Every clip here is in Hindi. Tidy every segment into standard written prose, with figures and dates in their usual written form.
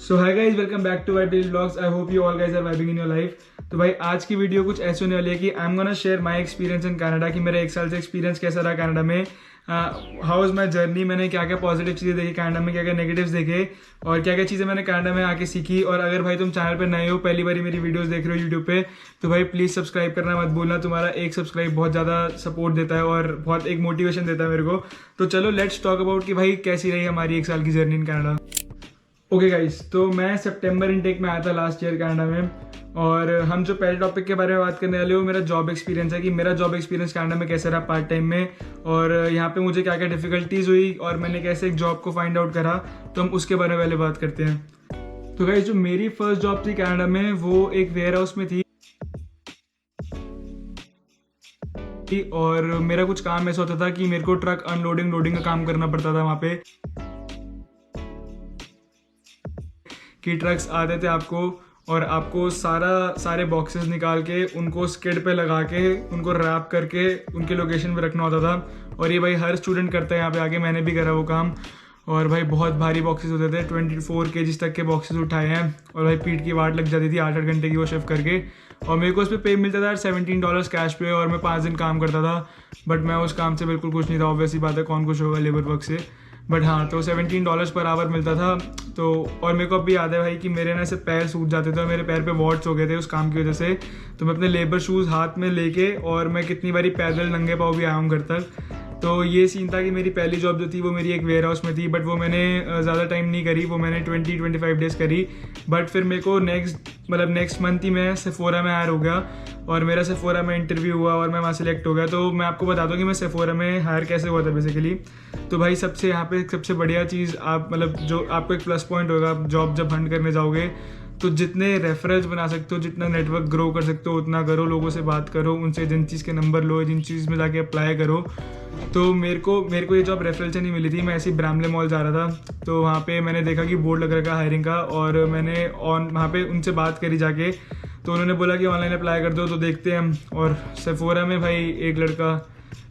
So hi guys, welcome back to my daily vlogs. I hope you all guys are vibing in your life. तो भाई आज की वीडियो कुछ ऐसे होने वाली है कि I am gonna share my experience in Canada, कि मेरा 1 साल से एक्सपीरियंस कैसा रहा कनाडा में, हाउ इज माई जर्नी, मैंने क्या क्या पॉजिटिव चीज़ें देखी कनाडा में, क्या क्या नेगेटिव्स देखे और क्या क्या चीज़ें मैंने कनाडा में आके सीखी। और अगर भाई तुम चैनल पर नए हो, पहली बार मेरी वीडियोस देख रहे हो यूट्यूब पे, तो भाई प्लीज़ सब्सक्राइब करना मत भूलना। तुम्हारा एक सब्सक्राइब बहुत ज़्यादा सपोर्ट देता है और बहुत एक मोटिवेशन देता है मेरे को। तो चलो लेट्स टॉक अबाउट कि भाई कैसी रही हमारी 1 साल की journey in Canada. Okay guys, तो मैं सितंबर इनटेक में आया था लास्ट ईयर कनाडा में, और हम जो पहले टॉपिक के बारे में बात करने वाले हो मेरा जॉब एक्सपीरियंस है कि मेरा जॉब एक्सपीरियंस कनाडा में कैसा रहा पार्ट टाइम में, और यहाँ पे मुझे क्या क्या डिफिकल्टीज हुई और मैंने कैसे एक जॉब को फाइंड आउट करा, तो हम उसके बारे में पहले बात करते हैं। तो गाइस, जो मेरी फर्स्ट जॉब थी कनाडा में वो एक वेयर हाउस में थी, और मेरा कुछ काम ऐसा होता था कि मेरे को ट्रक अनलोडिंग लोडिंग का काम करना पड़ता था वहाँ पे, कि ट्रक्स आते थे आपको और आपको सारे बॉक्सेस निकाल के उनको स्किड पे लगा के उनको रैप करके उनके लोकेशन पे रखना होता था। और ये भाई हर स्टूडेंट करता है यहाँ पे आके, मैंने भी करा वो काम। और भाई बहुत भारी बॉक्सेस होते थे, 24 kg तक के बॉक्सेस उठाए हैं, और भाई पीठ की वाट लग जाती थी 8-8 घंटे की वो शिफ्ट करके। और मेरे को उस पर पे मिलता था $17 कैश पे, और मैं 5 दिन काम करता था। बट मैं उस काम से बिल्कुल खुश नहीं था, ऑब्वियसली बात है, कौन खुश होगा लेबर वर्क से। बट हाँ, तो $17 पर आवर मिलता था। तो और मेरे को अब भी याद है भाई कि मेरे ना से पैर सूज जाते थे और मेरे पैर पे वॉट्स हो गए थे उस काम की वजह से। तो मैं अपने लेबर शूज़ हाथ में लेके, और मैं कितनी बारी पैदल नंगे पाँव भी आया हूँ घर तक। तो ये सीन था कि मेरी पहली जॉब जो थी वो मेरी एक वेयर हाउस में थी, बट वो मैंने ज़्यादा टाइम नहीं करी, वो मैंने 20-25 डेज़ करी। बट फिर मेरे को नेक्स्ट मंथ ही मैं सेफोरा में हायर हो गया, और मेरा सेफोरा में इंटरव्यू हुआ और मैं वहाँ सेलेक्ट हो गया। तो मैं आपको बता दूँ कि मैं सेफोरा में हायर कैसे हुआ था बेसिकली। तो भाई सबसे बढ़िया चीज़ आप जो आपको एक प्लस पॉइंट होगा, आप जॉब जब हंट करने जाओगे तो जितने रेफरेंस बना सकते हो, जितना नेटवर्क ग्रो कर सकते हो उतना करो, लोगों से बात करो, उनसे एजेंसीज के नंबर लो, एजेंसीज में जाके अप्लाई करो। तो मेरे को ये जॉब रेफरल से नहीं मिली थी, मैं ऐसे ही ब्रामले मॉल जा रहा था, तो वहाँ पे मैंने देखा कि बोर्ड लग रखा है हायरिंग का, और मैंने वहाँ पे उनसे बात करी जाके। तो उन्होंने बोला कि ऑनलाइन अप्लाई कर दो, तो देखते हैं हम। और सेफोरा में भाई एक लड़का,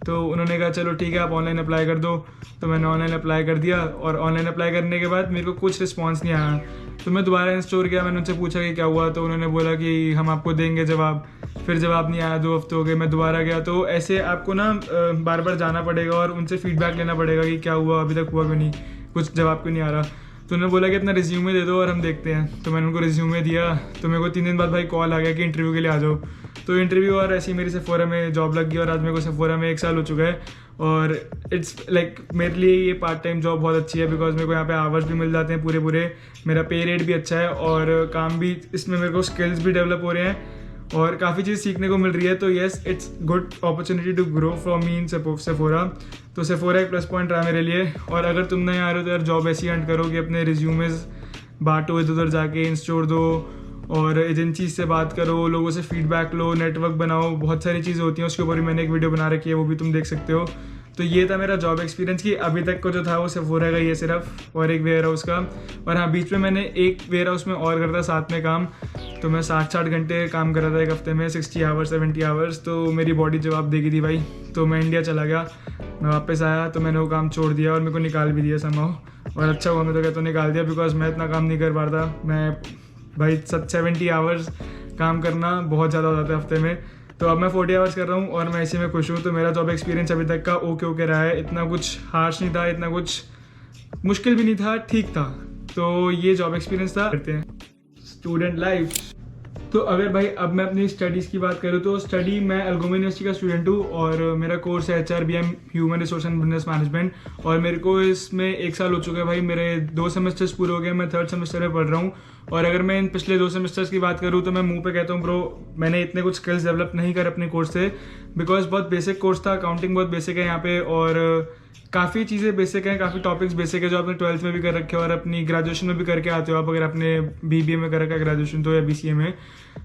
तो उन्होंने कहा चलो ठीक है आप ऑनलाइन अप्लाई कर दो। तो मैंने ऑनलाइन अप्लाई कर दिया, और ऑनलाइन अप्लाई करने के बाद मेरे को कुछ रिस्पांस नहीं आया। तो मैं दोबारा इन स्टोर गया, मैंने उनसे पूछा कि क्या हुआ, तो उन्होंने बोला कि हम आपको देंगे जवाब। फिर जवाब नहीं आया, 2 हफ्ते हो गए, मैं दोबारा गया। तो ऐसे आपको ना बार बार जाना पड़ेगा और उनसे फीडबैक लेना पड़ेगा कि क्या हुआ, अभी तक हुआ क्यों नहीं, कुछ जवाब क्यों नहीं आ रहा। तो उन्होंने बोला कि अपना रिज्यूमे दे दो और हम देखते हैं। तो मैंने उनको रिज्यूमे दिया, तो मेरे को 3 दिन बाद भाई कॉल आ गया कि इंटरव्यू के लिए आ जाओ। तो इंटरव्यू, और ऐसी मेरी सेफोरा में जॉब लग गई, और आज मेरे को सेफोरा में 1 साल हो चुका है। और इट्स लाइक मेरे लिए ये पार्ट टाइम जॉब बहुत अच्छी है, बिकॉज मेरे को यहाँ पे आवर्स भी मिल जाते हैं पूरे, मेरा पे रेट भी अच्छा है, और काम भी, इसमें मेरे को स्किल्स भी डेवलप हो रहे हैं और काफ़ी चीज़ सीखने को मिल रही है। तो yes, it's good opportunity to grow from me in Sephora. तो सेफोरा एक प्लस पॉइंट रहा मेरे लिए। और अगर तुम नहीं आ रहे हो तो यार जॉब ऐसी हंट करो कि अपने रिज्यूमेज बांटो, इधर उधर जाके इंस्टोर दो, और एजेंसी से बात करो, लोगों से फीडबैक लो, नेटवर्क बनाओ, बहुत सारी चीज़ें होती हैं। उसके ऊपर भी मैंने एक वीडियो बना रखी है, वो भी तुम देख सकते हो। तो ये था मेरा जॉब एक्सपीरियंस, कि अभी तक को जो था वो सेफोरा का ये सिर्फ, और एक वेयर हाउस का। और हाँ, बीच में मैंने एक वेयर हाउस में और करता साथ में काम, तो मैं 60-60 घंटे काम कर रहा था एक हफ्ते में, 60 आवर्स 70 आवर्स। तो मेरी बॉडी जवाब देगी थी भाई, तो मैं इंडिया चला गया। मैं वापस आया तो मैंने वो काम छोड़ दिया, और मेरे को निकाल भी दिया समहाउ। और अच्छा हुआ मैं तो कहता हूँ निकाल दिया, बिकॉज मैं इतना काम नहीं कर पा रहा था। मैं भाई 70 आवर्स काम करना बहुत ज़्यादा हो जाता है हफ्ते में। तो अब मैं 40 आवर्स कर रहा हूँ और मैं इसी में खुश हूँ। तो मेरा जॉब एक्सपीरियंस अभी तक का ओके रहा है, इतना कुछ हार्श नहीं था, इतना कुछ मुश्किल भी नहीं था, ठीक था। तो ये जॉब एक्सपीरियंस था। करते हैं स्टूडेंट लाइफ। तो अगर भाई अब मैं अपनी स्टडीज़ की बात करूँ तो स्टडी, मैं अल्गोमा यूनिवर्सिटी का स्टूडेंट हूँ, और मेरा कोर्स है HRBM human resource and business management. और मेरे को इसमें 1 साल हो चुका है भाई, मेरे 2 सेमेस्टर्स पूरे हो गए, मैं 3rd सेमेस्टर में पढ़ रहा हूँ। और अगर मैं इन पिछले 2 सेमेस्टर्स की बात करूँ तो मैं मुंह पे कहता हूँ ब्रो, मैंने इतने कुछ स्किल्स डेवलप नहीं कर अपने कोर्स से, बिकॉज बहुत बेसिक कोर्स था, अकाउंटिंग बहुत बेसिक है यहाँ पे, और काफ़ी चीज़ें बेसिक हैं, काफ़ी टॉपिक्स बेसिक है जो आपने 12th में भी कर रखे हो और अपनी ग्रेजुएशन में भी करके आते हो आप। अगर आपने BBA में कर रखा है ग्रेजुएशन तो, या BCA में,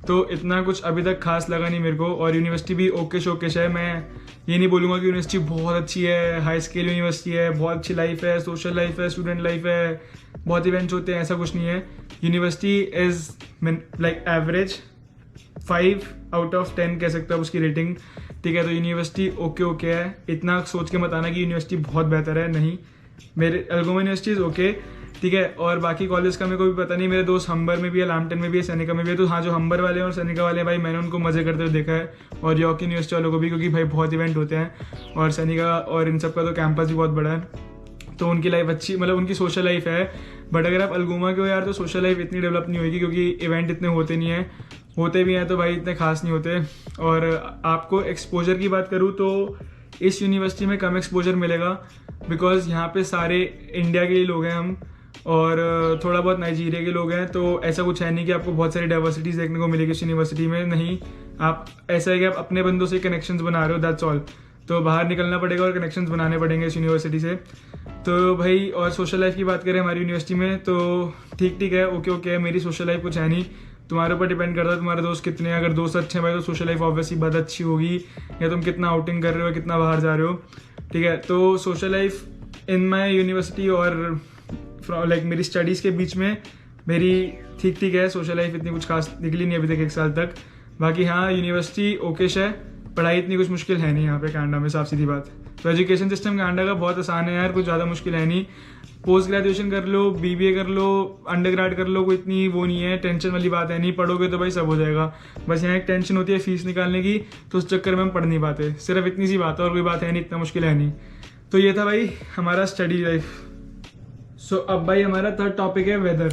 तो इतना कुछ अभी तक खास लगा नहीं मेरे को। और यूनिवर्सिटी भी ओके शोकेश है, मैं ये नहीं बोलूँगा कि यूनिवर्सिटी बहुत अच्छी है, हाई स्केल यूनिवर्सिटी है, बहुत अच्छी लाइफ है, सोशल लाइफ है, स्टूडेंट लाइफ है, बहुत इवेंट्स होते हैं, ऐसा कुछ नहीं है। University is like average 5 out of 10 कह सकते हो उसकी रेटिंग, ठीक है। तो यूनिवर्सिटी ओके है, इतना सोच के मत आना कि यूनिवर्सिटी बहुत बेहतर है, नहीं। मेरे अल्गोमा यूनिवर्सिटी इज़ ओके। ठीक है। और बाकी कॉलेज का मेरे को भी पता नहीं, मेरे दोस्त हम्बर में भी है, लैम्पटन में भी है, सैनिका में भी है। तो हाँ, जो हम्बर वाले हैं और सैनिका वाले हैं भाई, मैंने उनको मज़े करते हुए देखा है, और यॉर्क यूनिवर्सिटी वालों को भी, क्योंकि भाई बहुत इवेंट होते हैं, और सैनिका और इन सब का तो कैंपस भी बहुत बड़ा है, तो उनकी लाइफ अच्छी, मतलब उनकी सोशल लाइफ है। बट अगर आप अल्गोमा के हो यार, तो सोशल लाइफ इतनी डेवलप नहीं होगी, क्योंकि इवेंट इतने होते नहीं हैं, होते भी हैं तो भाई इतने खास नहीं होते। और आपको एक्सपोजर की बात करूँ तो इस यूनिवर्सिटी में कम एक्सपोजर मिलेगा, बिकॉज यहाँ पे सारे इंडिया के ही लोग हैं हम, और थोड़ा बहुत नाइजीरिया के लोग हैं। तो ऐसा कुछ है नहीं कि आपको बहुत सारी डाइवर्सिटीज़ देखने को मिलेगी इस यूनिवर्सिटी में, नहीं। आप ऐसा है कि आप अपने बंदों से कनेक्शंस बना रहे हो, दैट्स ऑल। तो बाहर निकलना पड़ेगा और कनेक्शंस बनाने पड़ेंगे इस यूनिवर्सिटी से। तो भाई, और सोशल लाइफ की बात करें हमारी यूनिवर्सिटी में, तो ठीक है, ओके है। मेरी सोशल लाइफ कुछ है नहीं, तुम्हारे ऊपर डिपेंड करता है तुम्हारे दोस्त कितने हैं। अगर दोस्त अच्छे हैं भाई, तो सोशल लाइफ ऑब्वियसली बहुत अच्छी होगी, या तुम कितना आउटिंग कर रहे हो, कितना बाहर जा रहे हो, ठीक है। तो social life in my university और लाइक मेरी स्टडीज़ के बीच में मेरी ठीक है, सोशल लाइफ इतनी कुछ खास निकली नहीं अभी तक 1 साल तक। बाकी हाँ, यूनिवर्सिटी ओकेश है, पढ़ाई इतनी कुछ मुश्किल है नहीं यहाँ पे कनाडा में, साफ सीधी बात। तो एजुकेशन सिस्टम कनाडा का बहुत आसान है यार, कुछ ज़्यादा मुश्किल है नहीं। पोस्ट ग्रेजुएशन कर लो, BBA कर लो, अंडर ग्रेड कर लो, कोई इतनी वो नहीं है, टेंशन वाली बात है नहीं। पढ़ोगे तो भाई सब हो जाएगा, बस यहाँ एक टेंशन होती है फीस निकालने की, तो उस चक्कर में हम पढ़ नहीं पाते, सिर्फ इतनी सी बात है, और कोई बात है नहीं, इतना मुश्किल है नहीं। तो ये था भाई हमारा स्टडी लाइफ। सो अब भाई हमारा थर्ड टॉपिक है वेदर।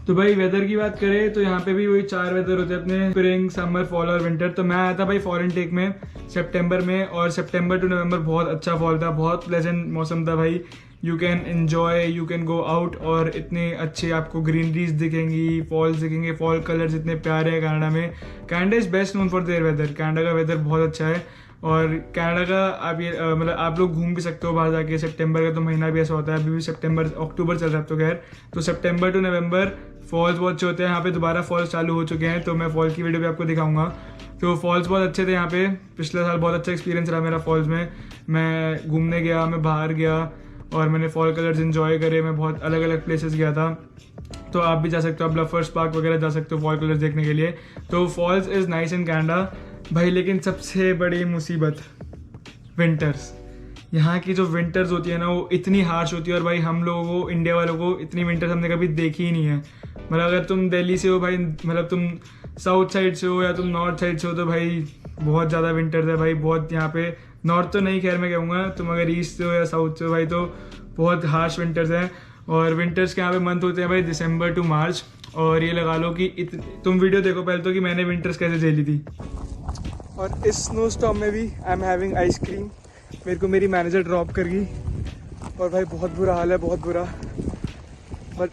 तो भाई वेदर की बात करें तो यहाँ पे भी वही 4 वेदर होते हैं अपने, स्प्रिंग, समर, फॉल और विंटर। तो मैं आया था भाई फॉरेन टेक में सितंबर में, और सितंबर टू नवंबर बहुत अच्छा फॉल था, बहुत प्लेजेंट मौसम था भाई। You can enjoy, you can go out, और इतने अच्छे आपको ग्रीनरीज दिखेंगी, फॉल्स दिखेंगे, फॉल कलर्स इतने प्यारे हैं कनाडा में। Canada is best known for their weather, Canada का वेदर बहुत अच्छा है। और कनाडा का आप ये मतलब आप लोग घूम भी सकते हो बाहर जाके। सितंबर का तो महीना भी ऐसा होता है, अभी भी अक्टूबर चल रहा है तो खैर। तो सितंबर टू नवंबर फॉल्स बहुत अच्छे होते हैं यहाँ पे, दोबारा फॉल्स चालू हो चुके हैं, तो मैं फॉल की वीडियो भी आपको दिखाऊंगा। तो फॉल्स बहुत अच्छे थे यहाँ पे, पिछले साल बहुत अच्छा एक्सपीरियंस रहा मेरा फॉल्स में। मैं घूमने गया, मैं बाहर गया, और मैंने फॉल कलर्स इन्जॉय करे। मैं बहुत अलग अलग प्लेसेस गया था, तो आप भी जा सकते हो, आप ब्लफर्स पार्क वगैरह जा सकते हो फॉल कलर्स देखने के लिए। तो falls is nice in Canada भाई। लेकिन सबसे बड़ी मुसीबत विंटर्स। यहाँ की जो विंटर्स होती है ना, वो इतनी हार्श होती है, और भाई हम लोगों को, इंडिया वालों को, इतनी विंटर्स हमने कभी देखी ही नहीं है। मतलब अगर तुम दिल्ली से हो भाई, मतलब तुम साउथ साइड से हो या तुम नॉर्थ साइड से हो, तो भाई बहुत ज़्यादा विंटर्स है भाई, बहुत। यहाँ पे नॉर्थ तो नहीं, खैर मैं कहूँगा, तुम अगर ईस्ट से हो या साउथ से हो भाई, तो बहुत हार्श विंटर्स हैं। और विंटर्स के यहाँ पे मंथ होते हैं भाई दिसंबर टू मार्च। और ये लगा लो कि तुम वीडियो देखो पहले तो कि मैंने विंटर्स कैसे झेली थी। और इस स्नो स्टॉर्म में भी आई एम हैविंग आइसक्रीम, मेरे को मेरी मैनेजर ड्रॉप कर गई, और भाई बहुत बुरा हाल है, बहुत बुरा, बट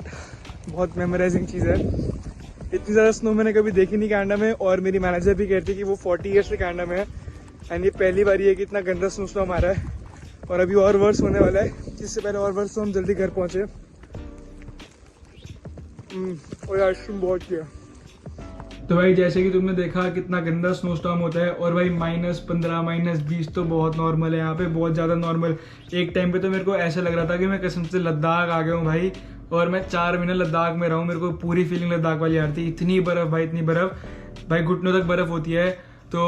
बहुत मेमोराइजिंग चीज़ है। इतनी ज़्यादा स्नो मैंने कभी देखी नहीं कनाडा में, और मेरी मैनेजर भी कहती है कि वो 40 ईयर्स से कनाडा में है, एंड ये पहली बार है कि इतना गंदा स्नो स्टॉर्म आ रहा है। और अभी और वर्स होने वाला है, जिससे पहले और वर्स, तो हम जल्दी घर पहुँचे। और आइसक्रीम बहुत किया। तो भाई जैसे कि तुमने देखा कितना गंदा स्नो स्टॉर्म होता है, और भाई -15 -20 तो बहुत नॉर्मल है यहाँ पे, बहुत ज़्यादा नॉर्मल। एक टाइम पे तो मेरे को ऐसा लग रहा था कि मैं कसम से लद्दाख आ गया हूँ भाई, और मैं 4 महीने लद्दाख में रहा हूँ। मेरे को पूरी फीलिंग लद्दाख वाली आ रही थी, इतनी बर्फ़ भाई, इतनी बर्फ़ भाई, घुटनों तक बर्फ़ होती है। तो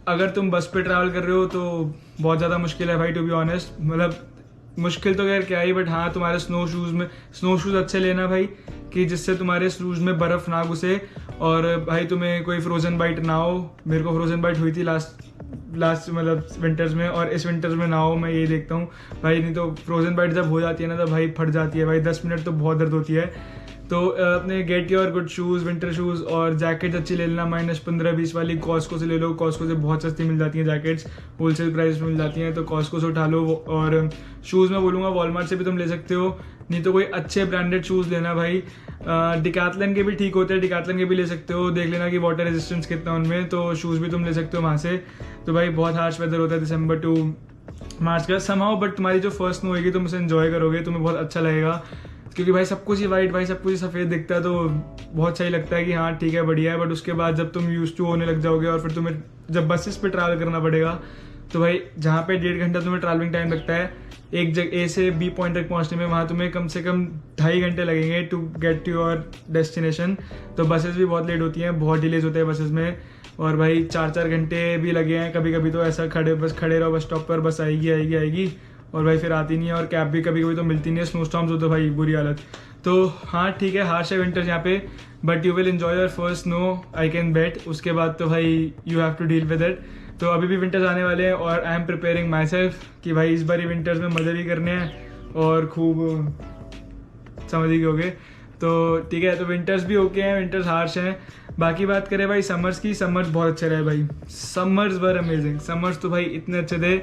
अगर तुम बस पे ट्रैवल कर रहे हो तो बहुत ज़्यादा मुश्किल है भाई, टू बी ऑनेस्ट। मतलब मुश्किल तो खैर क्या ही, बट हाँ, तुम्हारे स्नो शूज़ अच्छे लेना भाई, कि जिससे तुम्हारे शूज़ में बर्फ़ ना घुसे, और भाई तुम्हें कोई फ्रोज़न बाइट ना हो। मेरे को फ्रोज़न बाइट हुई थी लास्ट मतलब विंटर्स में, और इस विंटर्स में ना हो, मैं ये देखता हूँ भाई। नहीं तो फ्रोज़न बाइट जब हो जाती है ना, तो भाई फट जाती है भाई, 10 मिनट तो बहुत दर्द होती है। तो अपने get your good shoes, winter shoes, और जैकेट अच्छी ले लेना, -15-20 वाली कॉस्को से ले लो। कॉस्को से बहुत सस्ती मिल जाती हैं जैकेट्स, होलसेल प्राइस में मिल जाती हैं, तो कॉस्को से उठा लो। और शूज़ मैं बोलूँगा वॉलमार्ट से भी तुम ले सकते हो, नहीं तो कोई अच्छे ब्रांडेड शूज़ लेना भाई। डिकैथलन के भी ठीक होते हैं, डिकैथलन के भी ले सकते हो, देख लेना कि वाटर रेजिस्टेंस कितना उनमें, तो शूज़ भी तुम ले सकते हो वहाँ से। तो भाई बहुत हार्श वेदर होता है दिसंबर टू मार्च का समहाउ, बट तुम्हारी जो फर्स्ट स्नो होगी तुम उसे एंजॉय करोगे, तुम्हें बहुत अच्छा लगेगा, क्योंकि भाई सब कुछ ही वाइट, भाई सब कुछ ही सफ़ेद दिखता है, तो बहुत सही लगता है कि हाँ ठीक है, बढ़िया है। बट उसके बाद जब तुम यूज टू होने लग जाओगे, और फिर तुम्हें जब बसेस पे ट्रैवल करना पड़ेगा, तो भाई जहाँ पे 1.5 घंटा तुम्हें ट्रैवलिंग टाइम लगता है एक जगह ए से बी पॉइंट तक पहुँचने में, वहाँ तुम्हें कम से कम 2.5 घंटे लगेंगे to get to your destination. तो बसेस भी बहुत लेट होती हैं, बहुत डिलेज होते हैं बसेस में, और भाई 4-4 घंटे भी लगे हैं कभी कभी। तो ऐसा खड़े रहो बस स्टॉप पर, बस आएगी, और भाई फिर आती नहीं है, और कैब भी कभी कभी तो मिलती नहीं है, स्नो स्टॉर्म्स हो तो भाई बुरी हालत। तो हाँ ठीक है, हार्श है विंटर्स यहाँ पे, but you will enjoy your first snow, I can bet. उसके बाद तो भाई you have to deal with it. तो अभी भी विंटर्स आने वाले हैं और I am preparing myself कि भाई इस बार विंटर्स में मज़े भी करने हैं और खूब समझ ही होगे। तो ठीक है, तो विंटर्स भी ओके हैं, विंटर्स हार्श हैं। बाकी बात करें भाई समर्स की, समर्स बहुत अच्छे रहे भाई, समर्स वर अमेजिंग। समर्स तो भाई इतने अच्छे थे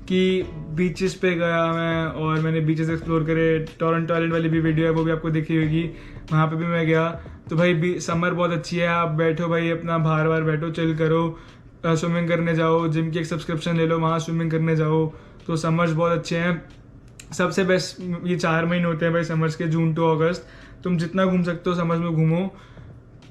कि बीचेस पे गया मैं और मैंने बीचेस एक्सप्लोर करे। टोरंटो आइलैंड वाली भी वीडियो है, वो भी आपको दिखी होगी, वहाँ पे भी मैं गया। तो भाई समर बहुत अच्छी है, आप बैठो भाई अपना बाहर बाहर बैठो, चिल करो, स्विमिंग करने जाओ, जिम की एक सब्सक्रिप्शन ले लो, वहाँ स्विमिंग करने जाओ। तो समर्स बहुत अच्छे हैं। सबसे बेस्ट ये 4 महीने होते हैं भाई समर्स के, जून टू अगस्त। तुम जितना घूम सकते हो समर्स में घूमो,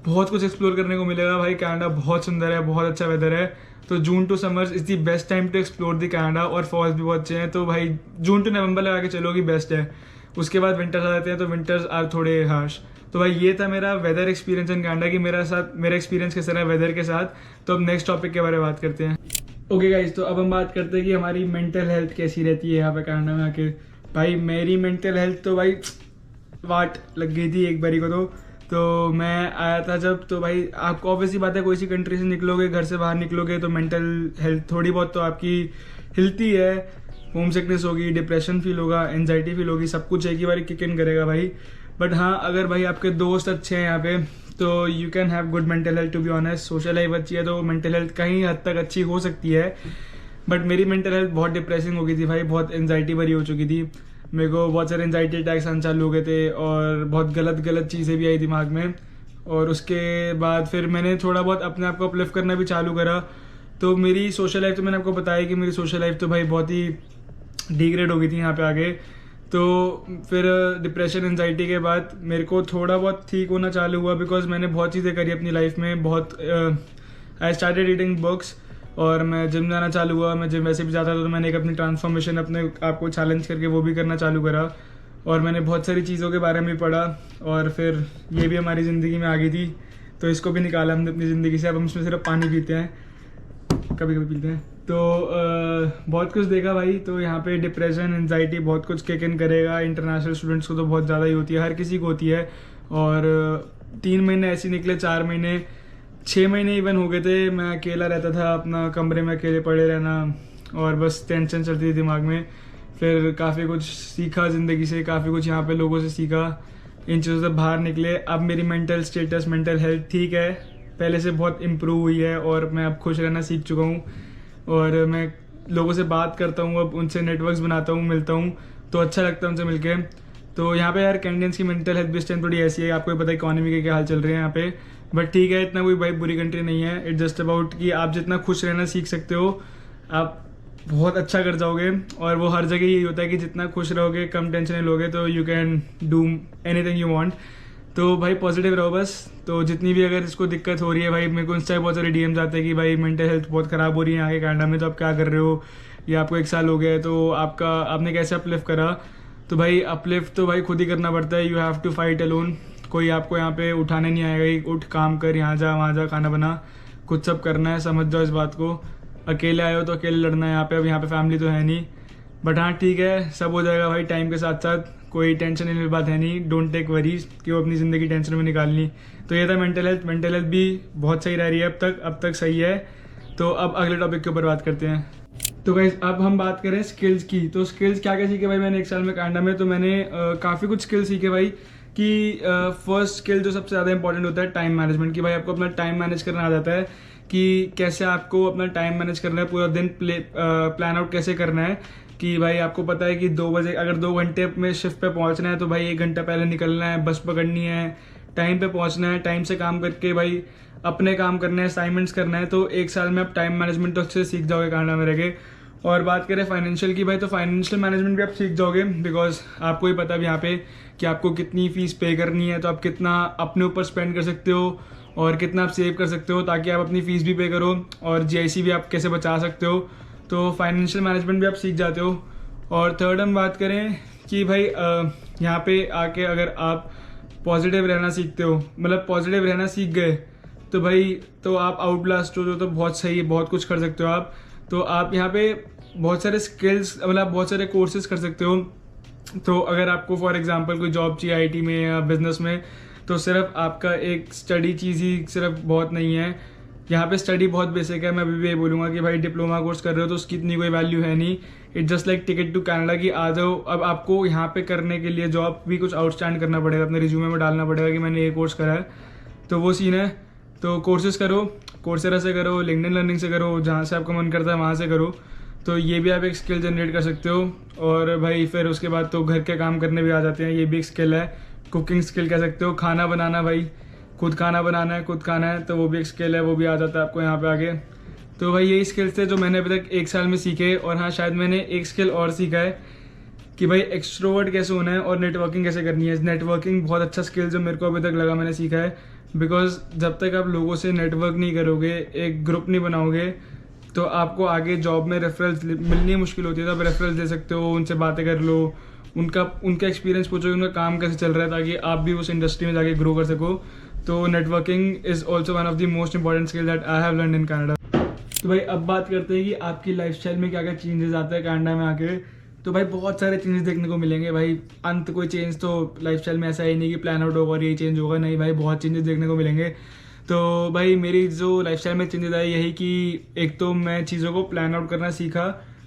बहुत कुछ एक्सप्लोर करने को मिलेगा भाई। कनाडा बहुत सुंदर है, बहुत अच्छा वेदर है। तो June to summers is the best time to explore the Canada, और फॉल्स भी बहुत अच्छे हैं। तो भाई जून टू नवंबर लगा के चलोगी बेस्ट है। उसके बाद विंटर्स आ जाते हैं, तो विंटर्स आर थोड़े हार्श। तो भाई ये था मेरा वेदर एक्सपीरियंस इन कनाडा की, मेरा एक्सपीरियंस कैसा रहा वेदर के साथ। तो अब नेक्स्ट टॉपिक के बारे में बात करते हैं। ओके गाइस, तो अब हम बात करते हैं कि हमारी मेंटल हेल्थ कैसी रहती है यहाँ पे कनाडा में आके। भाई मेरी मेंटल हेल्थ तो भाई वाट लग गई थी एक बारी को। तो मैं आया था जब, तो भाई आपको ऑब्वियसली बात है, कोई सी कंट्री से निकलोगे, घर से बाहर निकलोगे, तो मेंटल हेल्थ थोड़ी बहुत तो आपकी हिलती है। होम सिकनेस होगी, डिप्रेशन फील होगा, एंजाइटी फील होगी, सब कुछ एक ही बार किक इन करेगा भाई। बट हाँ, अगर भाई आपके दोस्त अच्छे हैं यहाँ पे, तो you can have good mental health. To be honest, social life अच्छी है तो मेंटल हेल्थ कहीं हद तक अच्छी हो सकती है। बट मेरी मेंटल हेल्थ बहुत डिप्रेसिंग हो गई थी भाई, बहुत एंजाइटी भरी हो चुकी थी। मेरे को बहुत सारे एंजाइटी अटैक्स आने चालू हो गए थे और बहुत गलत चीज़ें भी आई दिमाग में। और उसके बाद फिर मैंने थोड़ा बहुत अपने आप को अपलिफ्ट करना भी चालू करा। तो मेरी सोशल लाइफ, तो मैंने आपको बताया कि मेरी सोशल लाइफ तो भाई बहुत ही डिग्रेड हो गई थी यहाँ पे आगे। तो फिर डिप्रेशन एंजाइटी के बाद मेरे को थोड़ा बहुत ठीक होना चालू हुआ, बिकॉज मैंने बहुत चीज़ें करी अपनी लाइफ में। बहुत आई स्टार्टेड रीडिंग बुक्स, और मैं जिम जाना चालू हुआ। मैं जिम वैसे भी जाता था, तो मैंने एक अपनी ट्रांसफॉर्मेशन अपने आप को चैलेंज करके वो भी करना चालू करा। और मैंने बहुत सारी चीज़ों के बारे में पढ़ा, और फिर ये भी हमारी ज़िंदगी में आ गई थी, तो इसको भी निकाला हमने अपनी ज़िंदगी से। अब हम इसमें सिर्फ पानी पीते हैं, कभी कभी पीते हैं। तो बहुत कुछ देखा भाई। तो यहाँ पे डिप्रेशन एंजाइटी बहुत कुछ किक इन करेगा। इंटरनेशनल स्टूडेंट्स को तो बहुत ज़्यादा ही होती है, हर किसी को होती है। और 3 महीने ऐसे निकले, 4 महीने, 6 महीने इवन हो गए थे। मैं अकेला रहता था अपना कमरे में, अकेले पड़े रहना, और बस टेंशन चलती थी दिमाग में। फिर काफ़ी कुछ सीखा ज़िंदगी से, काफ़ी कुछ यहाँ पे लोगों से सीखा, इन चीज़ों से बाहर निकले। अब मेरी मेंटल स्टेटस, मेंटल हेल्थ ठीक है, पहले से बहुत इम्प्रूव हुई है, और मैं अब खुश रहना सीख चुका हूँ। और मैं लोगों से बात करता हूँ, अब उनसे नेटवर्क्स बनाता हूँ, मिलता हूँ, तो अच्छा लगता है उनसे मिलके। तो यहाँ पे यार कैनेडियंस की मेंटल हेल्थ भी इस टाइम थोड़ी ऐसी है, आपको पता है इकोनॉमी के क्या हाल चल रहे हैं यहाँ पे। बट ठीक है, इतना कोई भाई बुरी कंट्री नहीं है। इट्स जस्ट अबाउट कि आप जितना खुश रहना सीख सकते हो, आप बहुत अच्छा कर जाओगे। और वो हर जगह यही होता है कि जितना खुश रहोगे, कम टेंशन लोगे, तो you can do anything you want. तो भाई पॉजिटिव रहो बस। तो जितनी भी अगर इसको दिक्कत हो रही है भाई, मेरे को इंस्टा पे बहुत सारे डीएम्स आते हैं कि भाई मेंटल हेल्थ बहुत ख़राब हो रही है आगे कनाडा में, तो आप क्या कर रहे हो, या आपको 1 साल हो गया है, तो आपने कैसे अपलिफ्ट करा। तो भाई अपलिफ्ट तो भाई खुद ही करना पड़ता है। You have to fight alone. कोई आपको यहाँ पे उठाने नहीं आएगा कि उठ काम कर, यहाँ जा वहाँ जा, खाना बना, खुद सब करना है। समझ जाओ इस बात को, अकेले आए हो तो अकेले लड़ना है यहाँ पे। अब यहाँ पे फैमिली तो है नहीं, बट हाँ ठीक है, सब हो जाएगा भाई टाइम के साथ साथ। कोई टेंशन लेने वाली बात है नहीं, डोंट टेक वरीज कि वो अपनी ज़िंदगी टेंशन में निकालनी। तो ये था मेंटल हेल्थ। मेंटल हेल्थ भी बहुत सही रह रही है अब तक सही है। तो अब अगले टॉपिक के ऊपर बात करते हैं। तो गाइस अब हम बात करें स्किल्स की। तो स्किल्स क्या क्या सीखे भाई मैंने 1 साल में कनाडा में। तो मैंने काफ़ी कुछ स्किल्स सीखे भाई। कि फर्स्ट स्किल जो सबसे ज़्यादा इंपॉर्टेंट होता है, टाइम मैनेजमेंट। कि भाई आपको अपना टाइम मैनेज करना आ जाता है, कि कैसे आपको अपना टाइम मैनेज करना है, पूरा दिन प्लान आउट कैसे करना है। कि भाई आपको पता है कि 2 बजे अगर 2 घंटे में शिफ्ट पे पहुंचना है, तो भाई 1 घंटा पहले निकलना है, बस पकड़नी है, टाइम पे पहुंचना है, टाइम से काम करके भाई अपने काम करने हैं, असाइनमेंट्स करना है। तो 1 साल में आप टाइम मैनेजमेंट तो अच्छे से सीख जाओगे कनाडा में रह के। और बात करें फाइनेंशियल की भाई, तो फाइनेंशियल मैनेजमेंट भी आप सीख जाओगे, बिकॉज आपको ही पता है यहाँ पे कि आपको कितनी फीस पे करनी है, तो आप कितना अपने ऊपर स्पेंड कर सकते हो और कितना आप सेव कर सकते हो, ताकि आप अपनी फीस भी पे करो, और जीआईसी भी आप कैसे बचा सकते हो। तो फाइनेंशियल मैनेजमेंट भी आप सीख जाते हो। और थर्ड हम बात करें कि भाई यहाँ पे आके अगर आप पॉजिटिव रहना सीखते हो, मतलब पॉजिटिव रहना सीख गए, तो भाई तो आप आउटब्लास्ट हो, तो बहुत सही है, बहुत कुछ कर सकते हो आप। तो आप यहाँ पे बहुत सारे स्किल्स, मतलब बहुत सारे कोर्सेज कर सकते हो। तो अगर आपको फॉर एग्जांपल कोई जॉब चाहिए आईटी में या बिजनेस में, तो सिर्फ आपका एक स्टडी चीज़ ही सिर्फ बहुत नहीं है। यहाँ पे स्टडी बहुत बेसिक है। मैं अभी भी ये बोलूँगा कि भाई डिप्लोमा कोर्स कर रहे हो तो उसकी इतनी कोई वैल्यू है नहीं। It just like ticket to Canada कि आ जाओ। अब आपको यहाँ पे करने के लिए जॉब भी कुछ आउटस्टैंड करना पड़ेगा, अपने रिज्यूमे में डालना पड़ेगा कि मैंने ये कोर्स करा है, तो वो सीन है। तो कोर्सेज करो, कोर्सेरा से करो, लिंक्डइन लर्निंग से करो, जहाँ से आपका मन करता है वहाँ से करो। तो ये भी आप एक स्किल जनरेट कर सकते हो। और भाई फिर उसके बाद तो घर के काम करने भी आ जाते हैं, ये भी एक स्किल है। कुकिंग स्किल कह सकते हो, खाना बनाना, भाई खुद खाना बनाना है, खुद खाना है, तो वो भी एक स्किल है, वो भी आ जाता है आपको यहाँ पे आगे। तो भाई यही स्किल्स थे जो मैंने अभी तक 1 साल में सीखे। और हाँ, शायद मैंने एक स्किल और सीखा है कि भाई एक्सट्रोवर्ट कैसे होना है और नेटवर्किंग कैसे करनी है। नेटवर्किंग बहुत अच्छा स्किल जो मेरे को अभी तक लगा मैंने सीखा है। बिकॉज जब तक आप लोगों से नेटवर्क नहीं करोगे, एक ग्रुप नहीं बनाओगे, तो आपको आगे जॉब में रेफरेंस मिलनी मुश्किल होती है। तो आप रेफरेंस दे सकते हो, उनसे बातें कर लो, उनका एक्सपीरियंस पूछो, उनका काम कैसे चल रहा है, ताकि आप भी उस इंडस्ट्री में जाके ग्रो कर सको। तो networking is also one of the most important skill that I have learn in Canada. तो भाई अब बात करते हैं कि आपकी लाइफस्टाइल में क्या क्या चेंजेस आते हैं कनाडा में आके। तो भाई बहुत सारे चेंजेस देखने को मिलेंगे। भाई अंत कोई चेंज तो लाइफस्टाइल में ऐसा ही नहीं कि प्लान आउट होगा और ये चेंज होगा, नहीं भाई, बहुत चेंजेस देखने को मिलेंगे। तो भाई मेरी जो लाइफस्टाइल में चेंजेस आए यही कि एक तो मैं चीज़ों को प्लान आउट करना सीखा।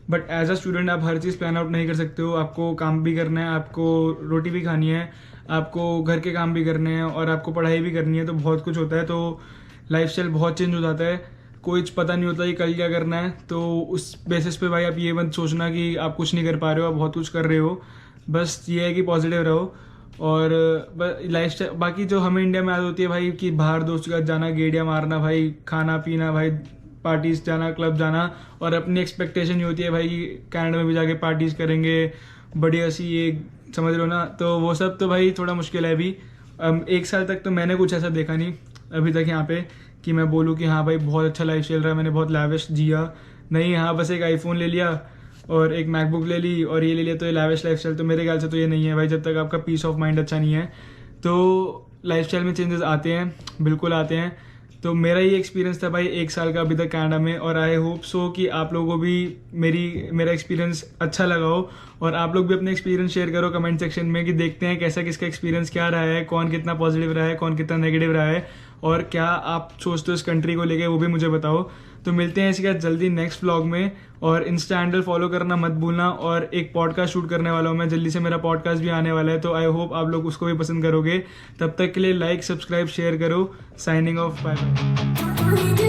बट एज अ स्टूडेंट आप हर चीज़ प्लान आउट नहीं कर सकते हो। आपको काम भी करना है, आपको रोटी भी खानी है, आपको घर के काम भी करने हैं और आपको पढ़ाई भी करनी है। तो बहुत कुछ होता है, तो लाइफस्टाइल बहुत चेंज हो जाता है। कुछ पता नहीं होता कि कल क्या करना है। तो उस बेसिस पे भाई आप ये मत सोचना कि आप कुछ नहीं कर पा रहे हो, आप बहुत कुछ कर रहे हो। बस ये है कि पॉजिटिव रहो। और लाइफस्टाइल बाकी जो हमें इंडिया में आदत होती है भाई कि बाहर दोस्तों के साथ जाना, गेड़िया मारना, भाई खाना पीना, भाई पार्टीज जाना, क्लब जाना, और अपनी एक्सपेक्टेशन ये होती है भाई कि कनाडा में भी जाके पार्टीज करेंगे, बढ़िया सी ये, समझ रहे हो ना। तो वो सब तो भाई थोड़ा मुश्किल है अभी। 1 साल तक तो मैंने कुछ ऐसा देखा नहीं अभी तक यहाँ पे कि मैं बोलूँ कि हाँ भाई बहुत अच्छा लाइफ चल रहा है, मैंने बहुत लैविश जिया। नहीं, हाँ बस एक आईफोन ले लिया और एक मैकबुक ले ली और ये ले लिया, तो ये लैविश लाइफ स्टाइल तो मेरे ख्याल से तो ये नहीं है भाई, जब तक आपका पीस ऑफ माइंड अच्छा नहीं है। तो लाइफ स्टाइल में चेंजेस आते हैं, बिल्कुल आते हैं। तो मेरा ये एक्सपीरियंस था भाई 1 साल का अभी तक कनाडा में। और आई होप सो कि आप लोगों को भी मेरा एक्सपीरियंस अच्छा लगा हो। और आप लोग भी अपने एक्सपीरियंस शेयर करो कमेंट सेक्शन में कि देखते हैं कैसा किसका एक्सपीरियंस क्या रहा है, कौन कितना पॉजिटिव रहा है, कौन कितना नेगेटिव रहा है, और क्या आप सोचते हो इस कंट्री को लेके, वो भी मुझे बताओ। तो मिलते हैं इसके बाद जल्दी नेक्स्ट व्लॉग में। और इंस्टा हैंडल फॉलो करना मत भूलना। और एक पॉडकास्ट शूट करने वाला हूँ मैं, जल्दी से मेरा पॉडकास्ट भी आने वाला है, तो आई होप आप लोग उसको भी पसंद करोगे। तब तक के लिए लाइक, सब्सक्राइब, शेयर करो। Signing off, bye bye.